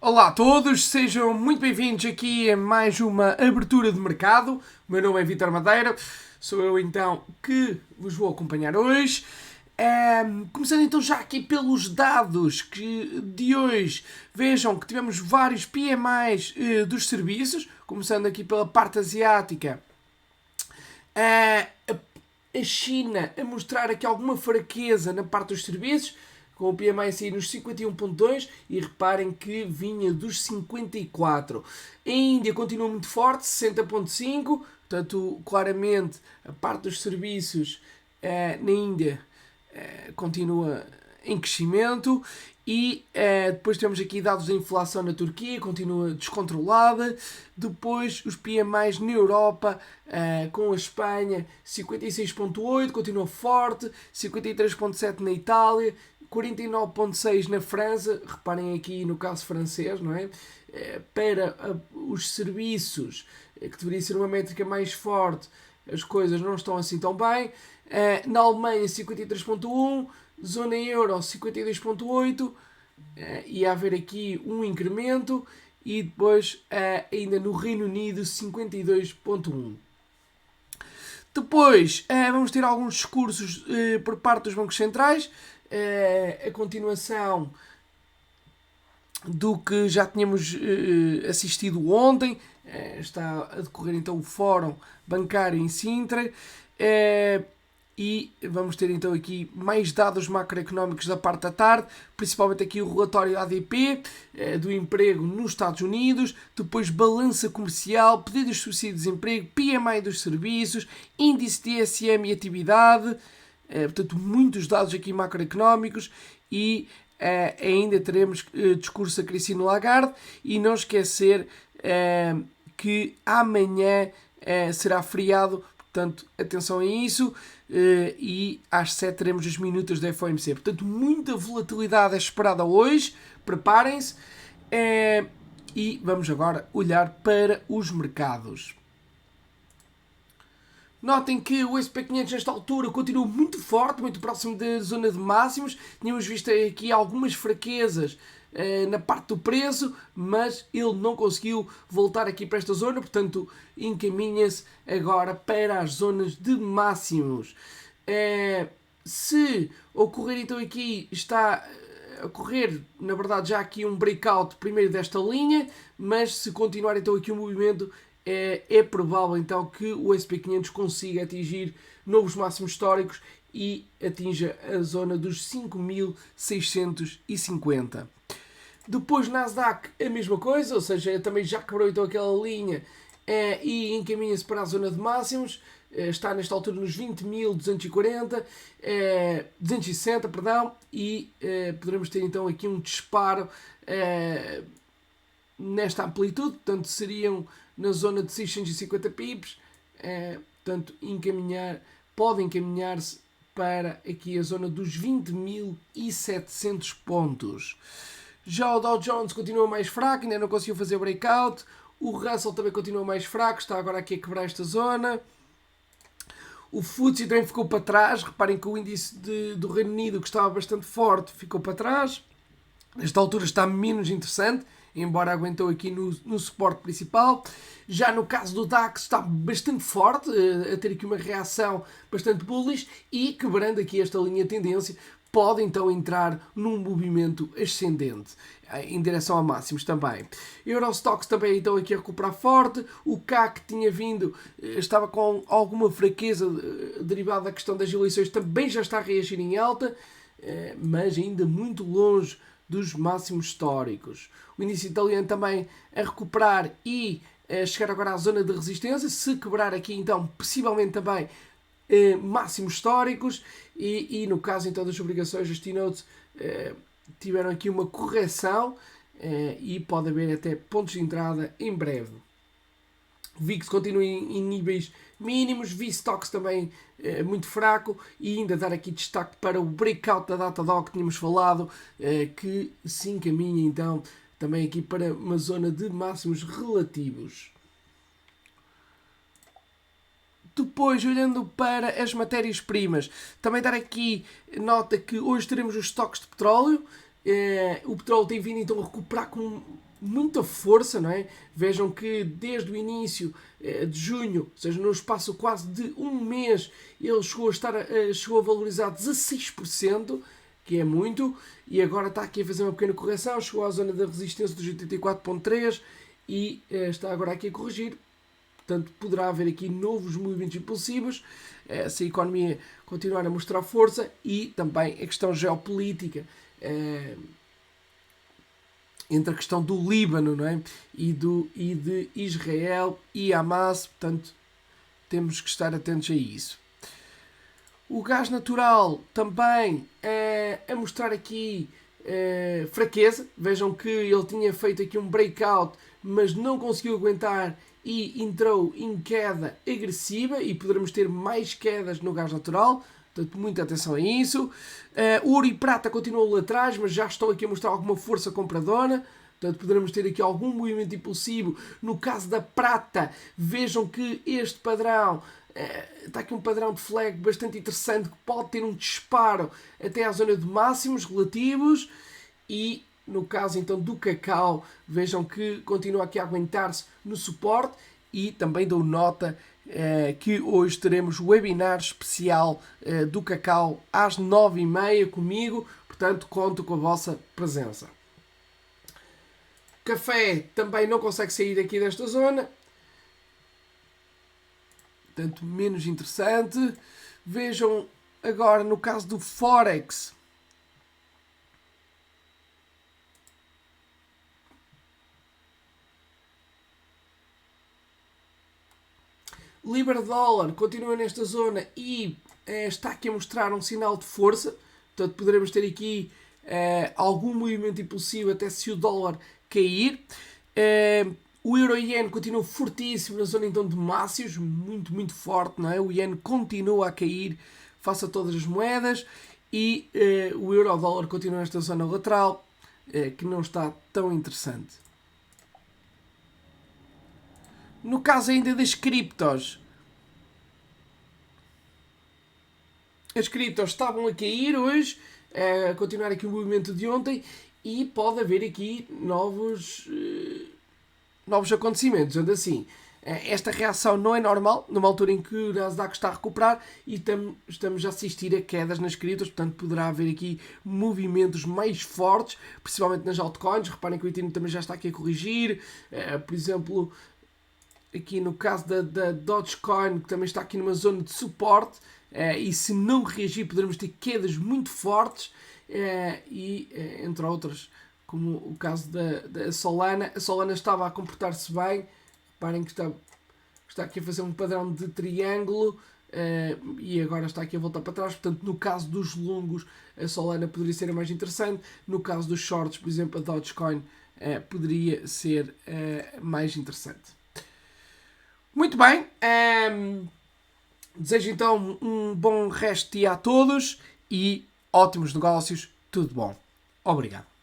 Olá a todos, sejam muito bem-vindos aqui a mais uma abertura de mercado. O meu nome é Vítor Madeira, sou eu então que vos vou acompanhar hoje. Começando então já aqui pelos dados de hoje, vejam que tivemos vários PMIs dos serviços, começando aqui pela parte asiática. A China a mostrar aqui alguma fraqueza na parte dos serviços, com o PMI a sair nos 51.2 e reparem que vinha dos 54. A Índia continua muito forte, 60.5, portanto, claramente, a parte dos serviços na Índia continua em crescimento. E depois temos aqui dados da inflação na Turquia, continua descontrolada. Depois os PMIs na Europa, com a Espanha 56.8, continua forte, 53.7 na Itália, 49.6 na França. Reparem aqui no caso francês, não é? Para os serviços, que deveria ser uma métrica mais forte, as coisas não estão assim tão bem. Na Alemanha 53.1, zona euro 52.8, e a haver aqui um incremento, e depois ainda no Reino Unido 52.1. Depois vamos ter alguns discursos por parte dos bancos centrais, a continuação do que já tínhamos assistido ontem. Está a decorrer então o Fórum Bancário em Sintra. E vamos ter então aqui mais dados macroeconómicos da parte da tarde, principalmente aqui o relatório ADP do emprego nos Estados Unidos, depois balança comercial, pedidos de subsídio de desemprego, PMI dos serviços, índice de ISM e atividade, portanto muitos dados aqui macroeconómicos. E ainda teremos discurso da Christine Lagarde, e não esquecer que amanhã será feriado. Portanto, atenção a isso. E às 7 teremos as minutas da FOMC. Portanto, muita volatilidade é esperada hoje. Preparem-se. E vamos agora olhar para os mercados. Notem que o S&P 500 nesta altura continua muito forte, muito próximo da zona de máximos. Tínhamos visto aqui algumas fraquezas na parte do preço, mas ele não conseguiu voltar aqui para esta zona, portanto encaminha-se agora para as zonas de máximos. Se ocorrer então aqui, está a ocorrer na verdade já aqui um breakout primeiro desta linha, mas se continuar então aqui o movimento, é provável então que o S&P 500 consiga atingir novos máximos históricos e atinja a zona dos 5.650. Depois Nasdaq a mesma coisa, ou seja, também já quebrou então aquela linha e encaminha-se para a zona de máximos. Está nesta altura nos 20.240, 260, perdão, e poderemos ter então aqui um disparo nesta amplitude, portanto seriam na zona de 650 pips, portanto podem encaminhar-se para aqui a zona dos 20.700 pontos. Já o Dow Jones continua mais fraco, ainda não conseguiu fazer breakout. O Russell também continua mais fraco, está agora aqui a quebrar esta zona. O FTSE também ficou para trás. Reparem que o índice do Reino Unido, que estava bastante forte, ficou para trás. Nesta altura está menos interessante, embora aguentou aqui no suporte principal. Já no caso do DAX está bastante forte, a ter aqui uma reação bastante bullish, e quebrando aqui esta linha de tendência, pode então entrar num movimento ascendente em direção a máximos também. Eurostoxx também então aqui a recuperar forte. O CAC tinha vindo, estava com alguma fraqueza derivada da questão das eleições, também já está a reagir em alta, mas ainda muito longe dos máximos históricos. O índice italiano também a recuperar e a chegar agora à zona de resistência. Se quebrar aqui então, possivelmente também máximos históricos. E no caso então das obrigações, as T-Notes tiveram aqui uma correção e pode haver até pontos de entrada em breve. O VIX continua em níveis mínimos, VSTOXX também muito fraco, e ainda dar aqui destaque para o breakout da Datadog que tínhamos falado, que se encaminha então também aqui para uma zona de máximos relativos. Depois, olhando para as matérias-primas, também dar aqui nota que hoje teremos os estoques de petróleo. O petróleo tem vindo então a recuperar com muita força, não é? Vejam que desde o início de junho, ou seja, no espaço quase de um mês, ele chegou a valorizar 16%, que é muito, e agora está aqui a fazer uma pequena correção, chegou à zona da resistência dos 84.3 e está agora aqui a corrigir. Portanto, poderá haver aqui novos movimentos impulsivos se a economia continuar a mostrar força, e também a questão geopolítica entre a questão do Líbano, não é? e de Israel e Hamas. Portanto, temos que estar atentos a isso. O gás natural também a mostrar aqui fraqueza. Vejam que ele tinha feito aqui um breakout, mas não conseguiu aguentar e entrou em queda agressiva, e poderemos ter mais quedas no gás natural. Portanto, muita atenção a isso. Ouro e prata continuam lá atrás, mas já estão aqui a mostrar alguma força compradora. Portanto, poderemos ter aqui algum movimento impulsivo. No caso da prata, vejam que este padrão, está aqui um padrão de flag bastante interessante, que pode ter um disparo até à zona de máximos relativos. E no caso então do cacau, vejam que continua aqui a aguentar-se no suporte. E também dou nota que hoje teremos o webinar especial do cacau às 9h30 comigo, portanto conto com a vossa presença. Café também não consegue sair aqui desta zona, portanto menos interessante. Vejam agora no caso do Forex, Libra-dólar continua nesta zona e está aqui a mostrar um sinal de força. Portanto, poderemos ter aqui algum movimento impulsivo até se o dólar cair. O euro-ien continua fortíssimo na zona então de máximos, muito forte, não é? O ien continua a cair face a todas as moedas, e o euro-dólar continua nesta zona lateral, que não está tão interessante. No caso ainda das criptos, as criptos estavam a cair hoje, a continuar aqui o movimento de ontem, e pode haver aqui novos acontecimentos. Onde assim, esta reação não é normal, numa altura em que o Nasdaq está a recuperar e estamos a assistir a quedas nas criptos. Portanto, poderá haver aqui movimentos mais fortes, principalmente nas altcoins. Reparem que o Ethereum também já está aqui a corrigir. Por exemplo, aqui no caso da Dogecoin, que também está aqui numa zona de suporte, e se não reagir poderemos ter quedas muito fortes, e entre outras, como o caso da Solana. A Solana estava a comportar-se bem, reparem que está aqui a fazer um padrão de triângulo, e agora está aqui a voltar para trás. Portanto, no caso dos longos, a Solana poderia ser a mais interessante. No caso dos shorts, por exemplo, a Dogecoin poderia ser mais interessante. Muito bem, desejo então um bom resto de dia a todos e ótimos negócios, tudo bom. Obrigado.